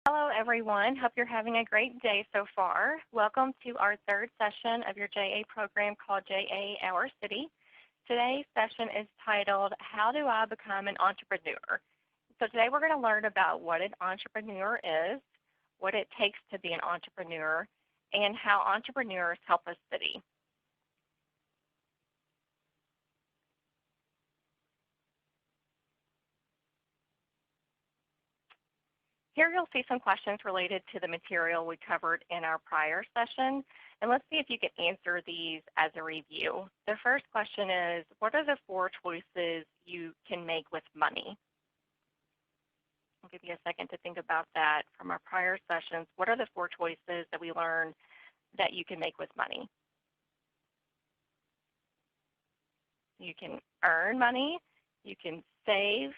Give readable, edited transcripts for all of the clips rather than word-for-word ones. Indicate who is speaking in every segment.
Speaker 1: Hello, everyone. Hope you're having a great day so far. Welcome to our third session of your JA program called JA Our City. Today's session is titled, How Do I Become an Entrepreneur? So today we're going to learn about what an entrepreneur is, what it takes to be an entrepreneur, and how entrepreneurs help a city. Here you'll see some questions related to the material we covered in our prior session, and let's see if you can answer these as a review. The first question is, what are the four choices you can make with money? I'll give you a second to think about that from our prior sessions. What are the four choices that we learned that you can make with money? You can earn money, you can save,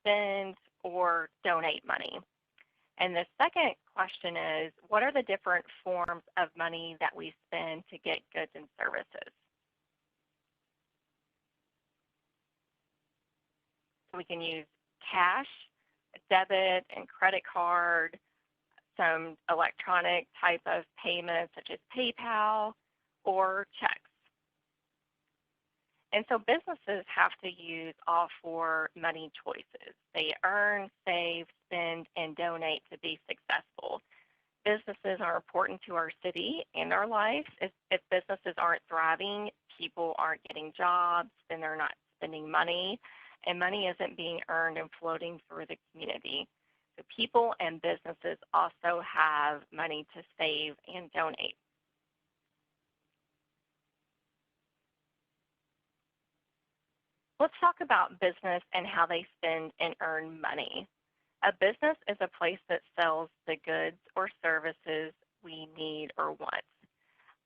Speaker 1: spend, or donate money. And the second question is, what are the different forms of money that we spend to get goods and services? So we can use cash, debit, and credit card, some electronic type of payments such as PayPal or checks. And so businesses have to use all four money choices. They earn, save, spend, and donate to be successful. Businesses are important to our city and our lives. If businesses aren't thriving, people aren't getting jobs, then they're not spending money, and money isn't being earned and floating through the community. So people and businesses also have money to save and donate. Let's talk about business and how they spend and earn money. A business is a place that sells the goods or services we need or want.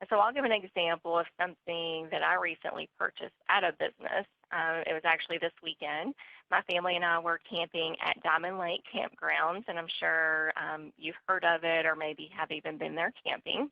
Speaker 1: So I'll give an example of something that I recently purchased at a business. It was actually this weekend. My family and I were camping at Diamond Lake Campgrounds, and I'm sure you've heard of it or maybe have even been there camping.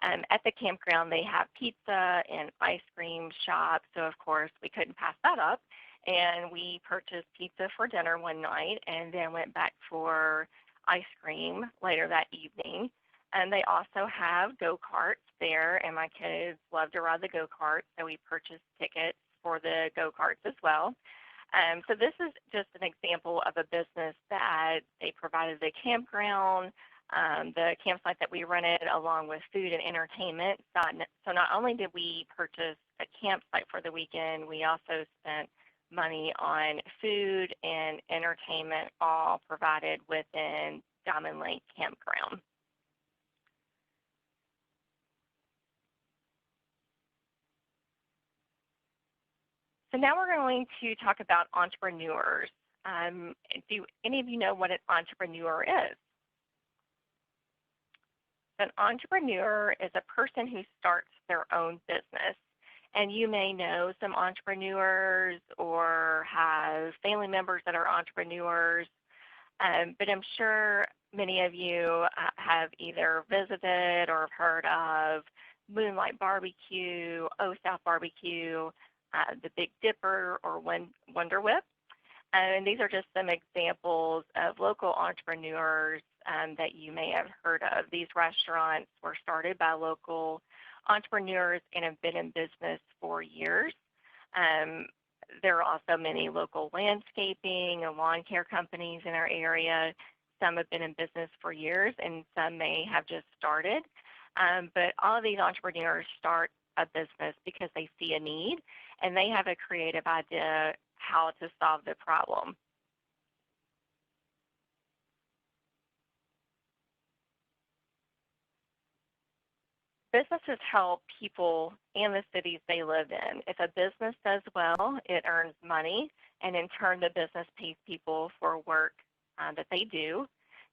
Speaker 1: At the campground, they have pizza and ice cream shops, so of course we couldn't pass that up. And we purchased pizza for dinner one night and then went back for ice cream later that evening. And they also have go-karts there, and my kids love to ride the go-karts, so we purchased tickets for the go-karts as well. So this is just an example of a business that they provided the campground, the campsite that we rented, along with food and entertainment. So not only did we purchase a campsite for the weekend, we also spent money on food and entertainment, all provided within Diamond Lake Campground. So now we're going to talk about entrepreneurs. Do any of you know what an entrepreneur is? An entrepreneur is a person who starts their own business. And you may know some entrepreneurs or have family members that are entrepreneurs, but I'm sure many of you have either visited or heard of Moonlight Barbecue, O South Barbecue, the Big Dipper, or Wonder Whip. And these are just some examples of local entrepreneurs that you may have heard of. These restaurants were started by local entrepreneurs and have been in business for years. There are also many local landscaping and lawn care companies in our area. Some have been in business for years and some may have just started. But all of these entrepreneurs start a business because they see a need and they have a creative idea how to solve the problem. Businesses help people and the cities they live in. If a business does well, it earns money, and in turn, the business pays people for work that they do.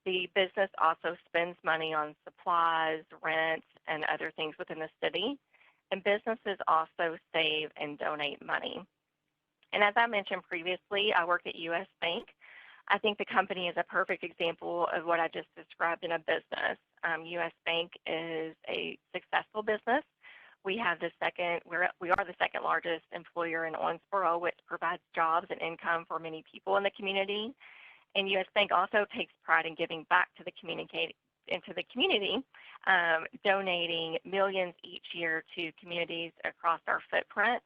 Speaker 1: The business also spends money on supplies, rent, and other things within the city. And businesses also save and donate money. And as I mentioned previously, I work at U.S. Bank. I think the company is a perfect example of what I just described in a business. U.S. Bank is a successful business. We are the second largest employer in Owensboro, which provides jobs and income for many people in the community. And U.S. Bank also takes pride in giving back to the community, donating millions each year to communities across our footprint.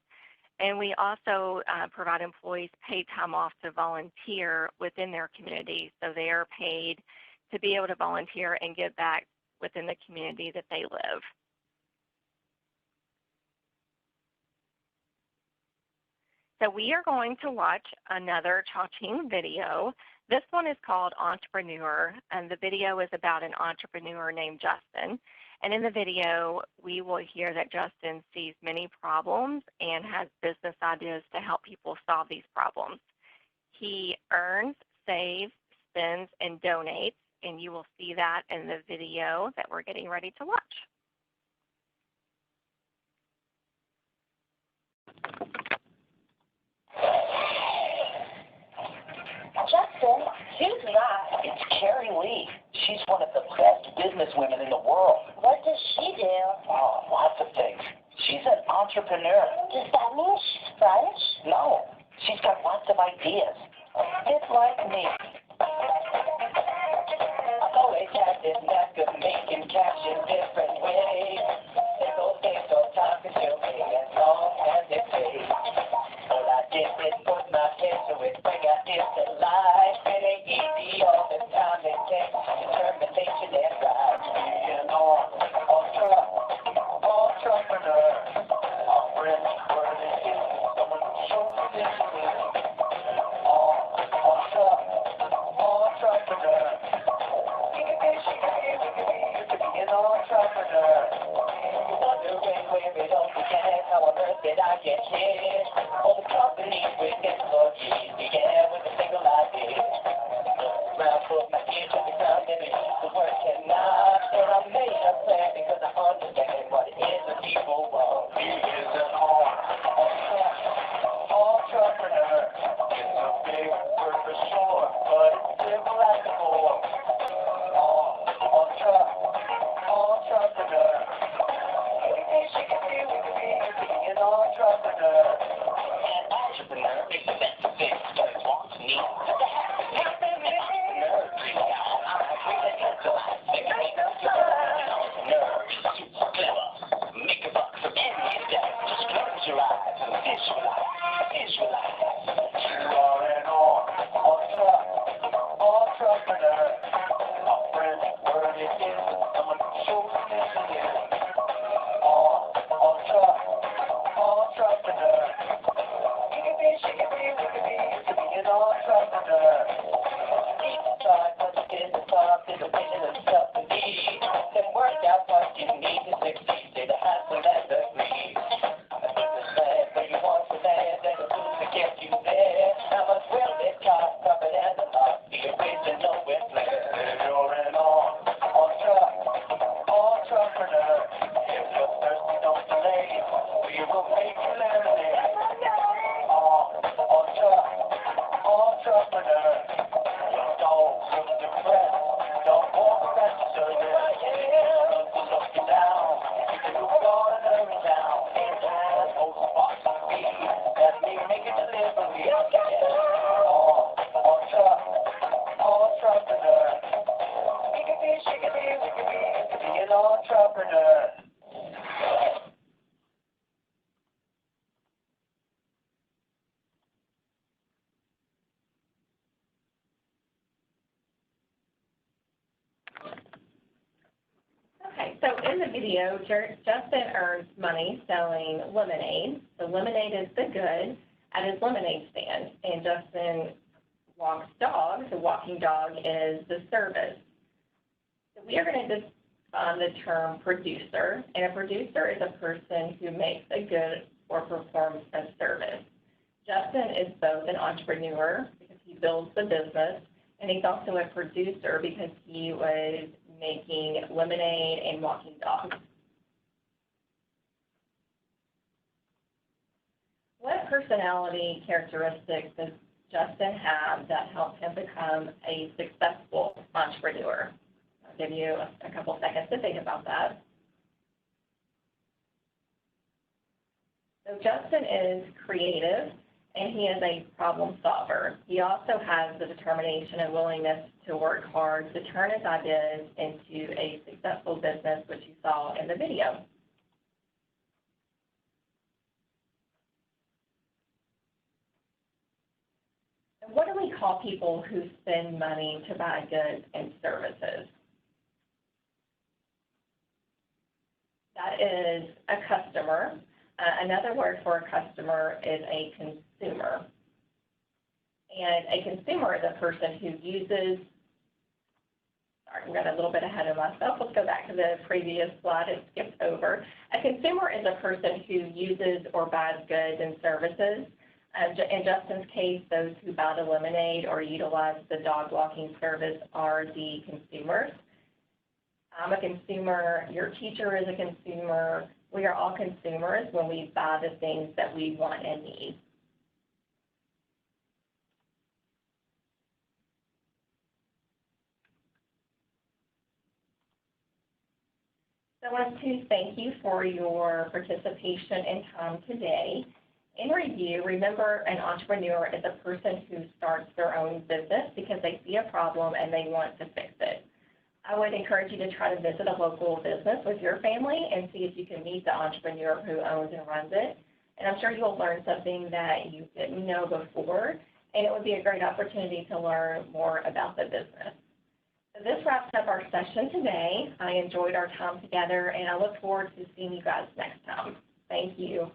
Speaker 1: And we also provide employees paid time off to volunteer within their community. So they are paid to be able to volunteer and give back within the community that they live. So we are going to watch another Cha-Ching video. This one is called Entrepreneur, and the video is about an entrepreneur named Justin. And in the video, we will hear that Justin sees many problems and has business ideas to help people solve these problems. He earns, saves, spends, and donates, and you will see that in the video that we're getting ready to watch.
Speaker 2: Justin, who's that? It's Carrie Lee. She's one of the best businesswomen in the world. What does she do? Oh, lots of things. She's an entrepreneur. Does that mean she's French? No, she's got lots of ideas. It's like me. I've always had this knack of making cash in different ways. It's okay, so talking to me as long as it pays. All I did is put my head to it, bring ideas to life. It ain't easy all the time. It takes determination and drive. Being entrepreneur, offering word and gift, someone who shows initiative. Entrepreneur. You can be an entrepreneur. You're wondering where it all began, how on earth did I get here? All the companies with employees began with a single idea. Around, put my ear to the ground, never used the word cannot. So I made a plan because I understand what it is that people want. He is an entrepreneur. It's a big word for sure, but it's simple as the core. Entrepreneur. Anything she can do with me is being an entrepreneur. An entrepreneur is the best of things, but it wants needs. An entrepreneur brings out ideas and intellect. An entrepreneur is super clever. Make a buck from any step. Just close your eyes and visualize. You are an entrepreneur. A friend, word it is. Someone who shows initiative. Entrepreneur. She can be, we can be, to be an entrepreneur. Deep inside, what you did the top, is a vision and stuff to need. Then work out what you need to succeed. Say the hassle and the greed. A business plan, where you want to land, and the tools to get you there. How much will it cost? Profit and the loss. The original with flair. You're an entrepreneur. If you're thirsty, don't delay. We will make you lemonade. Entrepreneur. Don't look depressed. Don't walk past the surface. Look you down. You can move on and hurry down. Most spots to be. That me make it delivery. Entrepreneur. She can be, we can be an entrepreneur.
Speaker 1: Okay, so in the video, Justin earns money selling lemonade. So lemonade is the good at his lemonade stand, and Justin walks dogs. The walking dog is the service. So we are going to define the term producer, and a producer is a person who makes a good or performs a service. Justin is both an entrepreneur because he builds the business, and he's also a producer because he was making lemonade and walking dogs. What personality characteristics does Justin have that help him become a successful entrepreneur? I'll give you a couple seconds to think about that. So Justin is creative. and he is a problem solver. He also has the determination and willingness to work hard to turn his ideas into a successful business, which you saw in the video. And what do we call people who spend money to buy goods and services? That is a customer. Another word for a customer is a consumer. And a consumer is a person who uses, sorry, I got a little bit ahead of myself. Let's go back to the previous slide. It skipped over. A consumer is a person who uses or buys goods and services. In Justin's case, those who buy the lemonade or utilize the dog walking service are the consumers. I'm a consumer. Your teacher is a consumer. We are all consumers when we buy the things that we want and need. So I want to thank you for your participation and time today. In review, remember an entrepreneur is a person who starts their own business because they see a problem and they want to fix it. I would encourage you to try to visit a local business with your family and see if you can meet the entrepreneur who owns and runs it. And I'm sure you'll learn something that you didn't know before, and it would be a great opportunity to learn more about the business. So this wraps up our session today. I enjoyed our time together, and I look forward to seeing you guys next time. Thank you.